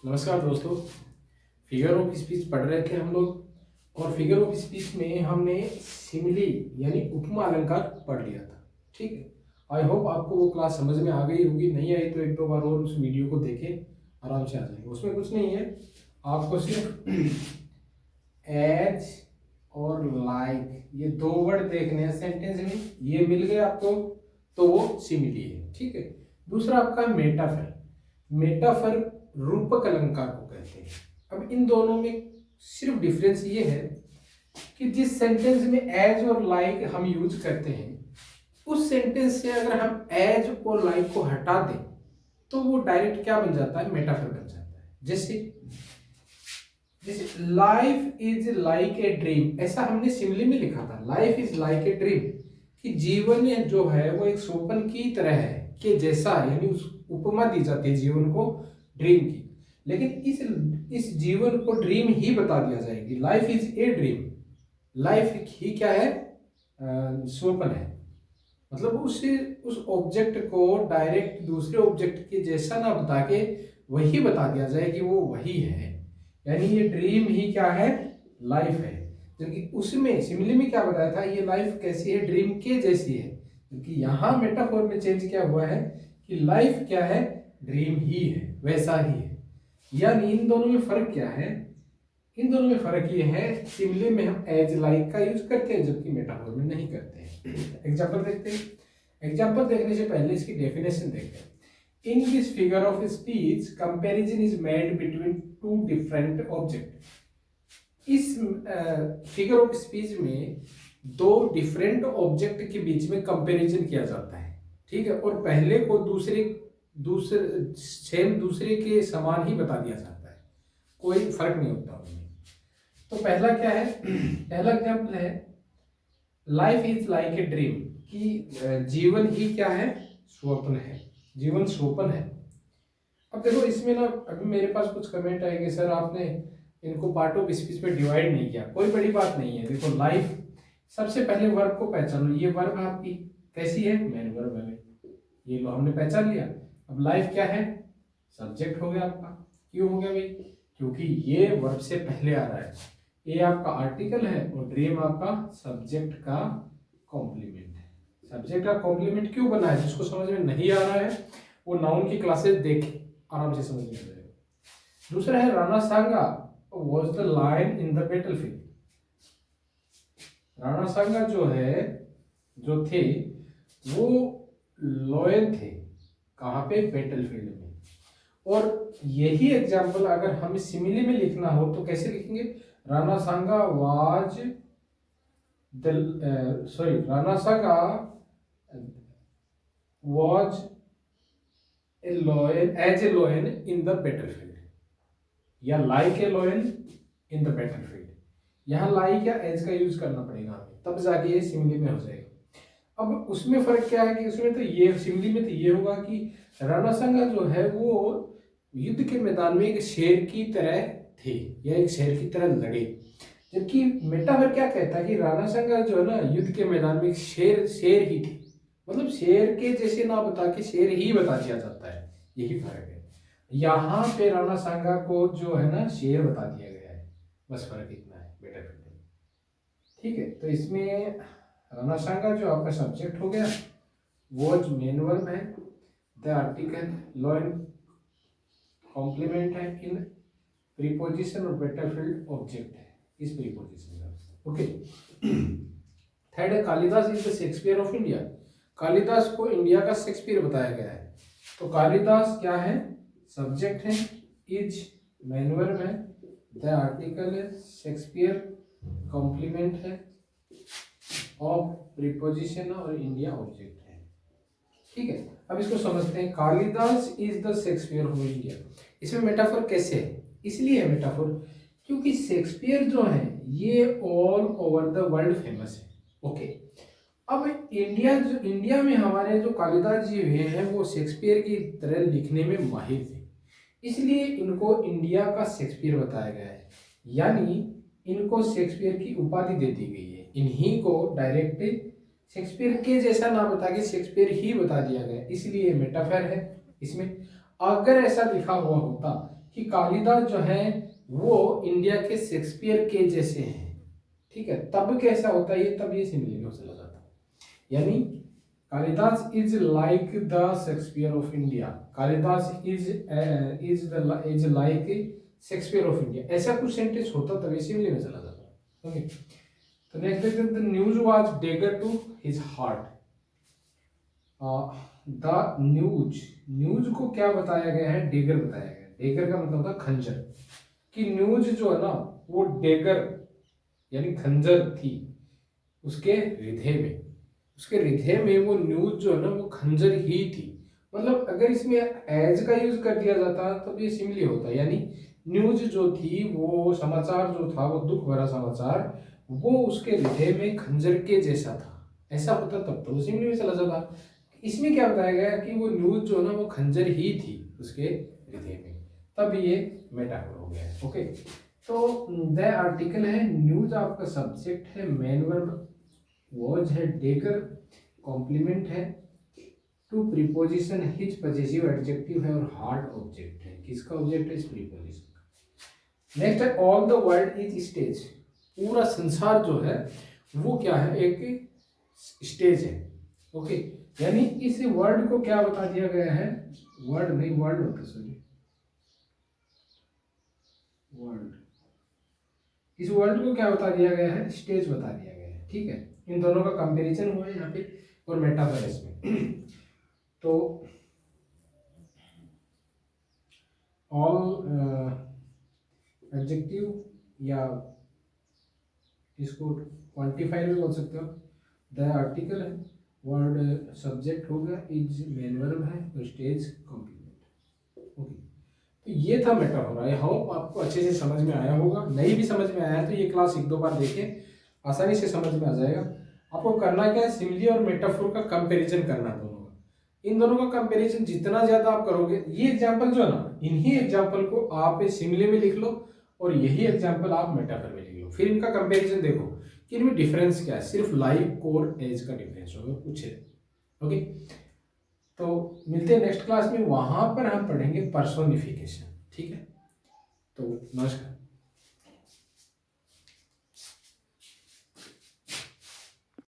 नमस्कार दोस्तों। Figure of speech पढ़ रहे थे हम लोग और फिगर ऑफ स्पीच में हमने सिमिली यानी उपमा अलंकार पढ़ लिया था। ठीक है, आई होप आपको वो क्लास समझ में आ गई होगी। नहीं आई तो एक दो बार और उस वीडियो को देखें, आराम से आ जाएंगे। उसमें कुछ नहीं है, आपको सिर्फ एज और लाइक ये दो वर्ड देखने हैं सेंटेंस में, ये मिल गए आपको तो वो सिमिली है। ठीक है, दूसरा आपका मेटाफर। मेटाफर रूपक अलंकार को कहते हैं। अब इन दोनों में सिर्फ डिफरेंस ये है कि जिस सेंटेंस में एज और लाइक हम यूज करते हैं उस सेंटेंस से अगर हम एज और लाइक को हटा दें तो वो डायरेक्ट क्या बन जाता है, मेटाफर बन जाता है। जैसे जैसे life is like a dream, ऐसा हमने सिमिली में लिखा था। Life is like a dream कि जीवन जो है वो एक स्वप्न की तरह है कि जैसा, यानी उस उपमा दी जाती है जीवन को ड्रीम की। लेकिन इस जीवन को ड्रीम ही बता दिया जाएगी। Life is a dream, life ही क्या है, स्वप्न है। मतलब उस ऑब्जेक्ट को डायरेक्ट दूसरे ऑब्जेक्ट के जैसा ना बता के वही बता दिया जाए कि वो वही है, यानी ये ड्रीम ही क्या है, लाइफ है। जबकि उसमें सिमिली में क्या बताया था, ये लाइफ कैसी है, ड्रीम के जैसी है। क्योंकि यहाँ मेटाफोर में चेंज क्या हुआ है कि लाइफ क्या है, ड्रीम ही है, वैसा ही है। यानी इन दोनों में फर्क क्या है, इन दोनों में फर्क ये है, सिमिली में हम एज लाइक का यूज करते हैं जबकि मेटाफोर में नहीं करते हैं। एग्जाम्पल देखते हैं। एग्जाम्पल देखने से पहले इसकी डेफिनेशन देखते हैं। In this figure of speech, comparison is made between two different objects. इस फिगर ऑफ स्पीच में दो डिफरेंट ऑब्जेक्ट के बीच में कंपैरिजन किया जाता है। ठीक है, और पहले को दूसरे के समान ही बता दिया जाता है, कोई फर्क नहीं होता उनमें। तो पहला क्या है, पहला एग्जाम्पल है life is like a dream, कि जीवन ही क्या है, स्वप्न है। जीवन स्वप्न है। अब देखो इसमें ना, अभी मेरे पास कुछ कमेंट आएंगे, सर आपने इनको पार्ट ऑफ स्पीच में डिवाइड नहीं किया। कोई बड़ी बात नहीं है। देखो लाइफ, सबसे पहले वर्ब को पहचानो। ये वर्ब आपकी कैसी है, मेन वर्ब है। ये लो हमने पहचान लिया। अब लाइफ क्या है, सब्जेक्ट हो गया आपका। क्यों हो गया भाई, क्योंकि ये वर्ब से पहले आ रहा है। ये आपका आर्टिकल है और ड्रीम आपका सब्जेक्ट का कॉम्प्लीमेंट है। सब्जेक्ट का कॉम्प्लीमेंट क्यों बना है, जिसको समझ में नहीं आ रहा है वो नाउन की क्लासेस देखे, आराम से समझ में आ जाएगा। दूसरा है Rana Sanga was the lion in the battlefield. Rana Sanga जो थे वो लॉयन थे, कहाँ पे, बैटलफील्ड में। और यही एग्जाम्पल अगर हमें सिमिली में लिखना हो तो कैसे लिखेंगे, Rana Sanga was Rana Sanga was a lion as a lion in the battlefield, या like a lion in the battlefield। यहाँ like या as का यूज करना पड़ेगा हमें, तब जाके ये सिमिली में हो जाएगा। अब उसमें फर्क क्या है कि उसमें तो ये सिमिली में तो ये होगा कि राणा सांगा जो है वो युद्ध के मैदान में एक शेर की तरह थे या एक शेर की तरह लड़े। जबकि मेटाफर क्या कहता है कि राणा सांगा जो है ना, युद्ध के मैदान में एक शेर ही थे। मतलब शेर के जैसे ना बता के शेर ही बता दिया जाता है, यही फर्क है। यहाँ पे राणा सांगा को जो है ना शेर बता दिया गया है, बस फर्क इतना है मेटाफर में। ठीक है, तो इसमें राणा सांगा जो आपका सब्जेक्ट हो गया, वॉज मेन वर्ब है, द आर्टिकल लॉयन कॉम्प्लीमेंट है, इन प्रीपोजिशन और बैटलफील्ड ऑब्जेक्ट है इस प्रीपोजिशन का। ओके, थर्ड है Kalidas is the Shakespeare of India. Kalidas को इंडिया का शेक्सपियर बताया गया है। तो कालिदास क्या है, सब्जेक्ट है, इज मेन वर्ब है, द आर्टिकल है, शेक्सपियर कॉम्प्लीमेंट है, ऑफ प्रीपोजिशन और इंडिया ऑब्जेक्ट है। ठीक है, अब इसको समझते हैं। Kalidas is the Shakespeare of India, इसमें मेटाफोर कैसे है, इसलिए है मेटाफोर क्योंकि शेक्सपियर जो है ये all over the world famous है। ओके, अब इंडिया में हमारे जो कालिदास जी हुए हैं वो शेक्सपियर की तरह लिखने में माहिर थे, इसलिए इनको इंडिया का शेक्सपियर बताया गया है। यानी इनको शेक्सपियर की उपाधि दे दी गई है। इन्हीं को डायरेक्ट शेक्सपियर के जैसा ना बता के शेक्सपियर ही बता दिया गया, इसलिए मेटाफर है। इसमें अगर ऐसा लिखा हुआ होता कि कालिदास जो है वो इंडिया के शेक्सपियर के जैसे हैं, ठीक है। तब कैसा होता है ये, तब ये सिमिली में चला जाता है, यानी Kalidas is like the Shakespeare of India, Kalidas is like Shakespeare of India, ऐसा कुछ सेंटेंस होता तब ये सिमिली में चला जाता है। ओके, तो नेक्स्ट देखते हैं, the news was dagger to his heart. The news, news को क्या बताया गया है, डेगर बताया गया है। डेगर का मतलब होता है खंजर, कि न्यूज जो है ना वो डेगर यानी खंजर थी उसके हृदय में, उसके हृदय में वो न्यूज जो है ना वो खंजर ही थी। मतलब अगर इसमें एज का यूज कर दिया जाता तो ये सिमिली होता, यानी न्यूज जो थी वो समाचार जो था वो दुख भरा समाचार वो उसके हृदय में खंजर के जैसा था, ऐसा होता तब तो सिमिली में चला जाता। इसमें क्या बताया गया कि वो न्यूज जो है ना वो खंजर ही थी उसके हृदय में, तब ये मेटाफोर हो गया। ओके, तो द आर्टिकल है, न्यूज आपका सब्जेक्ट है, मेन वर्ब वॉज है, डेगर कॉम्प्लीमेंट है, to preposition his possessive adjective है, और हार्ट ऑब्जेक्ट है। किसका ऑब्जेक्ट है, इस प्रीपोजिशन का। नेक्स्ट है, all the world is stage, पूरा संसार जो है वो क्या है, एक स्टेज है। ओके, यानी इस वर्ड को क्या बता दिया गया है, वर्ड नहीं वर्ल्ड होता, सॉरी वर्ल्ड, इस वर्ल्ड को क्या बता दिया गया है, स्टेज बता दिया गया है। ठीक है, इन दोनों का कंपैरिजन हुआ है यहाँ पे और मेटाफर इसमें। तो ऑल एडजेक्टिव या इसको क्वांटिफायर भी बोल सकते हो। द आर्टिकल है, वर्ड सब्जेक्ट हो गया, इज मेन वर्ब है और स्टेज कॉम्प्लीमेंट। ओके, तो ये था मेटाफोर। आई होप आपको अच्छे से समझ में आया होगा, नहीं भी समझ में आया तो ये क्लास एक दो बार देखें, आसानी से समझ में आ जाएगा। आपको करना क्या है, सिमिली और मेटाफोर का कंपैरिजन करना दोनों का। इन दोनों का कंपैरिजन जितना ज्यादा आप करोगे, ये एग्जांपल जो है ना, इन्हीं एग्जांपल को आप सिमिली में लिख लो और यही एग्जांपल आप मेटाफोर में लिख लो, फिर इनका कंपैरिजन देखो कि इनमें डिफरेंस क्या है। सिर्फ लाइक और एज का डिफरेंस होगा कुछ है। ओके, तो मिलते हैं नेक्स्ट क्लास में, वहां पर हम पढ़ेंगे पर्सोनिफिकेशन। ठीक है, तो नमस्कार।